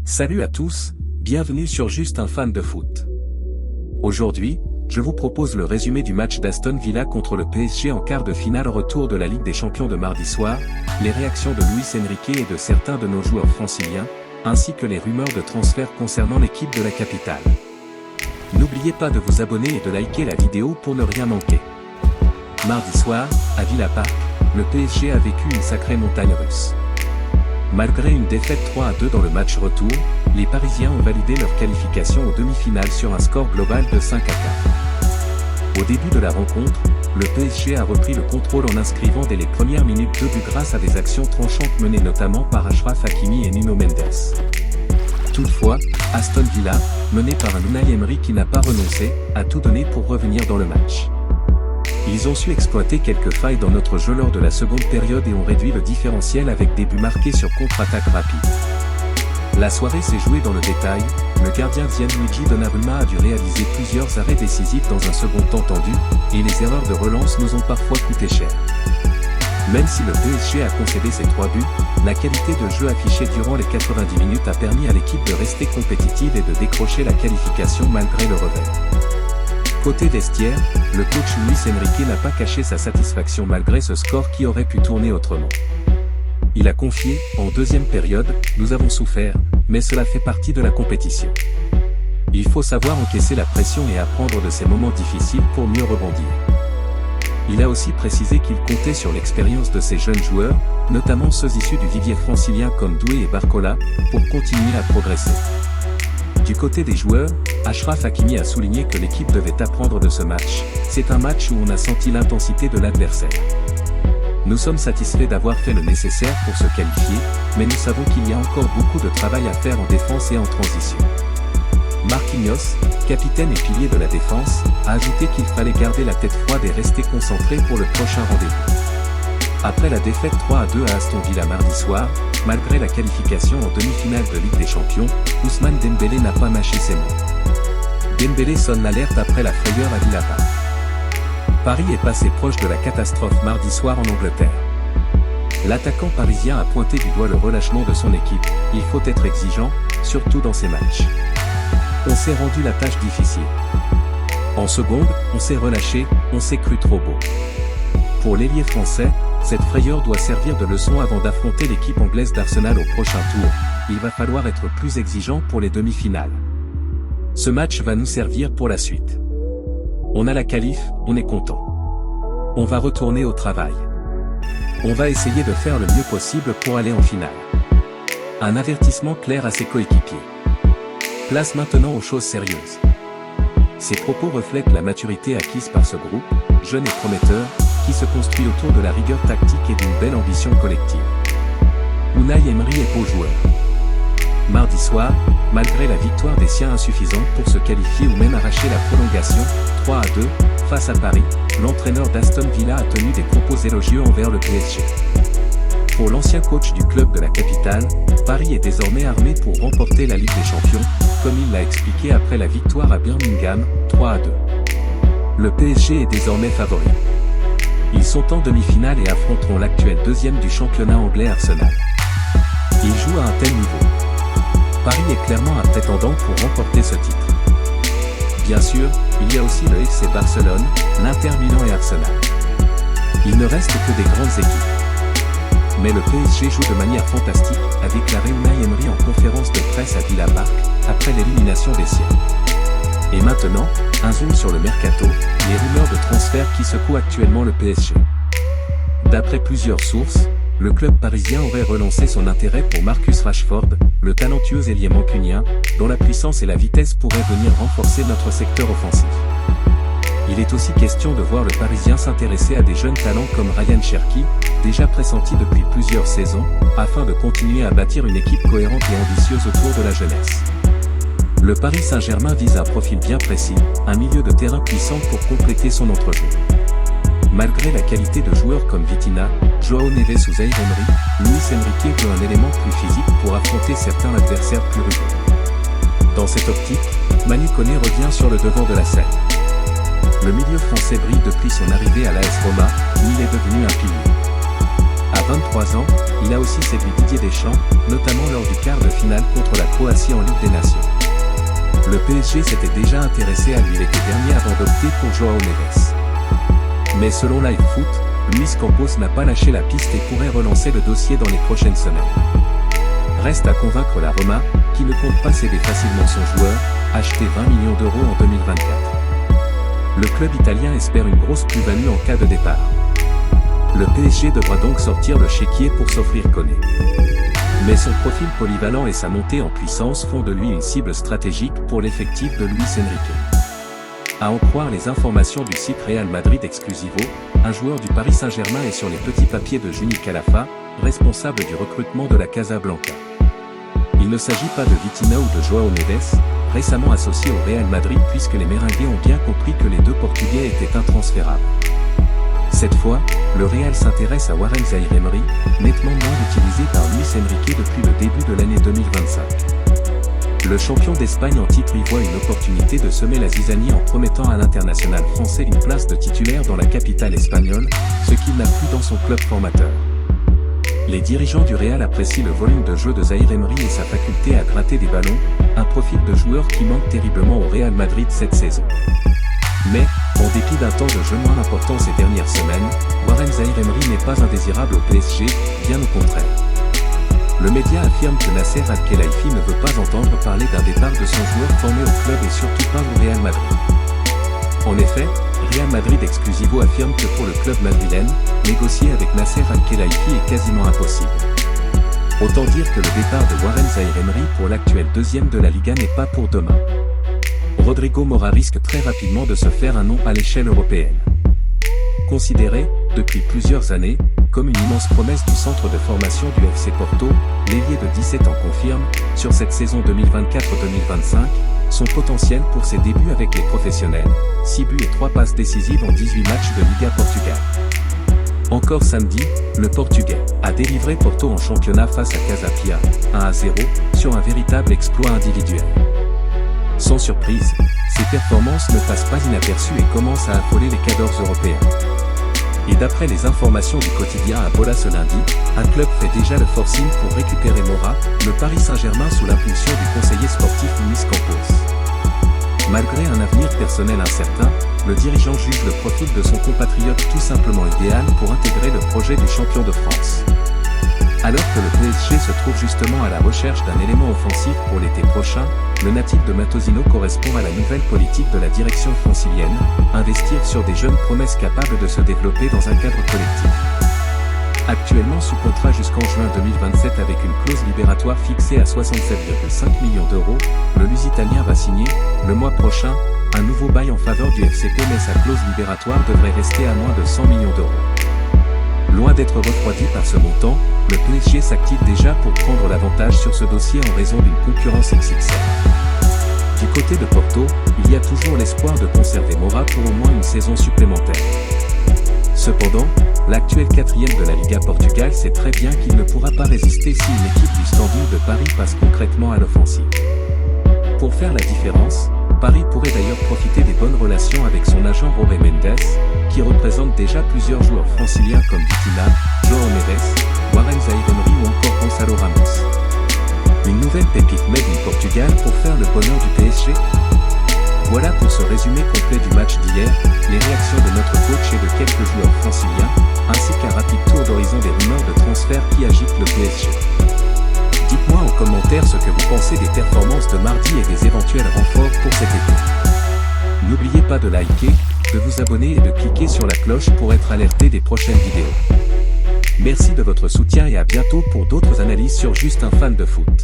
Salut à tous, bienvenue sur Juste un fan de foot. Aujourd'hui, je vous propose le résumé du match d'Aston Villa contre le PSG en quart de finale retour de la Ligue des Champions de mardi soir, les réactions de Luis Enrique et de certains de nos joueurs franciliens, ainsi que les rumeurs de transfert concernant l'équipe de la capitale. N'oubliez pas de vous abonner et de liker la vidéo pour ne rien manquer. Mardi soir, à Villa Park, le PSG a vécu une sacrée montagne russe. Malgré une défaite 3-2 dans le match retour, les Parisiens ont validé leur qualification aux demi-finales sur un score global de 5-4. Au début de la rencontre, le PSG a repris le contrôle en inscrivant dès les premières minutes 2 buts grâce à des actions tranchantes menées notamment par Achraf Hakimi et Nuno Mendes. Toutefois, Aston Villa, mené par un Unai Emery qui n'a pas renoncé, a tout donné pour revenir dans le match. Ils ont su exploiter quelques failles dans notre jeu lors de la seconde période et ont réduit le différentiel avec des buts marqués sur contre-attaque rapide. La soirée s'est jouée dans le détail, le gardien Gianluigi Donnarumma a dû réaliser plusieurs arrêts décisifs dans un second temps tendu, et les erreurs de relance nous ont parfois coûté cher. Même si le PSG a concédé ses 3 buts, la qualité de jeu affichée durant les 90 minutes a permis à l'équipe de rester compétitive et de décrocher la qualification malgré le revers. Côté vestiaire, le coach Luis Enrique n'a pas caché sa satisfaction malgré ce score qui aurait pu tourner autrement. Il a confié, en deuxième période, nous avons souffert, mais cela fait partie de la compétition. Il faut savoir encaisser la pression et apprendre de ces moments difficiles pour mieux rebondir. Il a aussi précisé qu'il comptait sur l'expérience de ses jeunes joueurs, notamment ceux issus du vivier francilien comme Doué et Barcola, pour continuer à progresser. Du côté des joueurs, Achraf Hakimi a souligné que l'équipe devait apprendre de ce match. C'est un match où on a senti l'intensité de l'adversaire. Nous sommes satisfaits d'avoir fait le nécessaire pour se qualifier, mais nous savons qu'il y a encore beaucoup de travail à faire en défense et en transition. Marquinhos, capitaine et pilier de la défense, a ajouté qu'il fallait garder la tête froide et rester concentré pour le prochain rendez-vous. Après la défaite 3-2 à Aston Villa mardi soir, malgré la qualification en demi-finale de Ligue des Champions, Ousmane Dembélé n'a pas mâché ses mots. Dembélé sonne l'alerte après la frayeur à Villa Park. Paris est passé proche de la catastrophe mardi soir en Angleterre. L'attaquant parisien a pointé du doigt le relâchement de son équipe. Il faut être exigeant, surtout dans ces matchs. On s'est rendu la tâche difficile. En seconde, on s'est relâché, on s'est cru trop beau. Pour l'ailier français, cette frayeur doit servir de leçon avant d'affronter l'équipe anglaise d'Arsenal au prochain tour. Il va falloir être plus exigeant pour les demi-finales. Ce match va nous servir pour la suite. On a la qualif, on est content. On va retourner au travail. On va essayer de faire le mieux possible pour aller en finale. Un avertissement clair à ses coéquipiers. Place maintenant aux choses sérieuses. Ces propos reflètent la maturité acquise par ce groupe, jeune et prometteur, qui se construit autour de la rigueur tactique et d'une belle ambition collective. Unai Emery est beau joueur. Mardi soir, malgré la victoire des siens insuffisante pour se qualifier ou même arracher la prolongation, 3-2, face à Paris, l'entraîneur d'Aston Villa a tenu des propos élogieux envers le PSG. Pour l'ancien coach du club de la capitale, Paris est désormais armé pour remporter la Ligue des Champions, comme il l'a expliqué après la victoire à Birmingham, 3-2. Le PSG est désormais favori. Ils sont en demi-finale et affronteront l'actuel deuxième du championnat anglais Arsenal. Ils jouent à un tel niveau. Paris est clairement un prétendant pour remporter ce titre. Bien sûr, il y a aussi le FC Barcelone, l'Inter Milan et Arsenal. Il ne reste que des grandes équipes. Mais le PSG joue de manière fantastique, a déclaré Unai Emery en conférence de presse à Villa Park, après l'élimination des siens. Et maintenant, un zoom sur le mercato, les rumeurs de transfert qui secouent actuellement le PSG. D'après plusieurs sources, le club parisien aurait relancé son intérêt pour Marcus Rashford, le talentueux ailier mancunien, dont la puissance et la vitesse pourraient venir renforcer notre secteur offensif. Il est aussi question de voir le Parisien s'intéresser à des jeunes talents comme Ryan Cherki, déjà pressenti depuis plusieurs saisons, afin de continuer à bâtir une équipe cohérente et ambitieuse autour de la jeunesse. Le Paris Saint-Germain vise un profil bien précis, un milieu de terrain puissant pour compléter son entrejeu. Malgré la qualité de joueurs comme Vitinha, João Neves ou Zaïre Emery, Luis Enrique veut un élément plus physique pour affronter certains adversaires plus rudes. Dans cette optique, Manu Koné revient sur le devant de la scène. Le milieu français brille depuis son arrivée à l'AS Roma, où il est devenu un pilier. À 23 ans, il a aussi séduit Didier Deschamps, notamment lors du quart de finale contre la Croatie en Ligue des Nations. Le PSG s'était déjà intéressé à lui l'été dernier avant d'opter pour João Neves. Mais selon LiveFoot, Luis Campos n'a pas lâché la piste et pourrait relancer le dossier dans les prochaines semaines. Reste à convaincre la Roma, qui ne compte pas céder facilement son joueur, acheté 20 millions d'euros en 2024. Le club italien espère une grosse plus-value en cas de départ. Le PSG devra donc sortir le chéquier pour s'offrir Koné. Mais son profil polyvalent et sa montée en puissance font de lui une cible stratégique pour l'effectif de Luis Enrique. À en croire les informations du site Real Madrid Exclusivo, un joueur du Paris Saint-Germain est sur les petits papiers de Juni Calafa, responsable du recrutement de la Casablanca. Il ne s'agit pas de Vitinha ou de João Neves, récemment associés au Real Madrid puisque les Merengues ont bien compris que les deux Portugais étaient intransférables. Cette fois, le Real s'intéresse à Warren Zaïre-Emery, nettement moins utilisé par Luis Enrique depuis le début de l'année 2025. Le champion d'Espagne en titre y voit une opportunité de semer la zizanie en promettant à l'international français une place de titulaire dans la capitale espagnole, ce qu'il n'a plus dans son club formateur. Les dirigeants du Real apprécient le volume de jeu de Zaïre-Emery et sa faculté à gratter des ballons, un profil de joueur qui manque terriblement au Real Madrid cette saison. Mais, en dépit d'un temps de jeu moins important ces dernières semaines, Warren Zaïre-Emery n'est pas indésirable au PSG, bien au contraire. Le média affirme que Nasser Al-Khelaifi ne veut pas entendre parler d'un départ de son joueur formé au club et surtout pas au Real Madrid. En effet, Real Madrid Exclusivo affirme que pour le club madrilène, négocier avec Nasser Al-Khelaifi est quasiment impossible. Autant dire que le départ de Warren Zaïre-Emery pour l'actuel deuxième de la Liga n'est pas pour demain. Rodrigo Mora risque très rapidement de se faire un nom à l'échelle européenne. Considéré, depuis plusieurs années, comme une immense promesse du centre de formation du FC Porto, l'ailier de 17 ans confirme, sur cette saison 2024-2025, son potentiel pour ses débuts avec les professionnels, 6 buts et 3 passes décisives en 18 matchs de Liga Portugal. Encore samedi, le Portugais a délivré Porto en championnat face à Casa Pia, 1-0, sur un véritable exploit individuel. Sans surprise, ses performances ne passent pas inaperçues et commencent à affoler les cadors européens. Et d'après les informations du quotidien à Bola ce lundi, un club fait déjà le forcing pour récupérer Mora, le Paris Saint-Germain sous l'impulsion du conseiller sportif Luis Campos. Malgré un avenir personnel incertain, le dirigeant juge le profil de son compatriote tout simplement idéal pour intégrer le projet du champion de France. Alors que le PSG se trouve justement à la recherche d'un élément offensif pour l'été prochain, le natif de Matosino correspond à la nouvelle politique de la direction francilienne, investir sur des jeunes promesses capables de se développer dans un cadre collectif. Actuellement sous contrat jusqu'en juin 2027 avec une clause libératoire fixée à 67,5 millions d'euros, le Lusitanien va signer, le mois prochain, un nouveau bail en faveur du FCP mais sa clause libératoire devrait rester à moins de 100 millions d'euros. Loin d'être refroidi par ce montant, le PSG s'active déjà pour prendre l'avantage sur ce dossier en raison d'une concurrence XXL. Du côté de Porto, il y a toujours l'espoir de conserver Mora pour au moins une saison supplémentaire. Cependant, l'actuel 4e de la Liga Portugal sait très bien qu'il ne pourra pas résister si une équipe du standing de Paris passe concrètement à l'offensive. Pour faire la différence, Paris pourrait d'ailleurs profiter des bonnes relations avec son agent Jorge Mendes, qui représente déjà plusieurs joueurs franciliens comme Vitinha, João Neves, Warren Zaïre-Emery ou encore Gonçalo Ramos. Une nouvelle pépite made in Portugal pour faire le bonheur du PSG? Voilà pour ce résumé complet du match d'hier, les réactions de notre coach et de quelques joueurs franciliens, ainsi qu'un rapide tour d'horizon des rumeurs de transfert qui agitent le PSG. Dites-moi en commentaire ce que vous pensez des performances de mardi et des éventuels renforts pour cet été. N'oubliez pas de liker, de vous abonner et de cliquer sur la cloche pour être alerté des prochaines vidéos. Merci de votre soutien et à bientôt pour d'autres analyses sur Juste un fan de foot.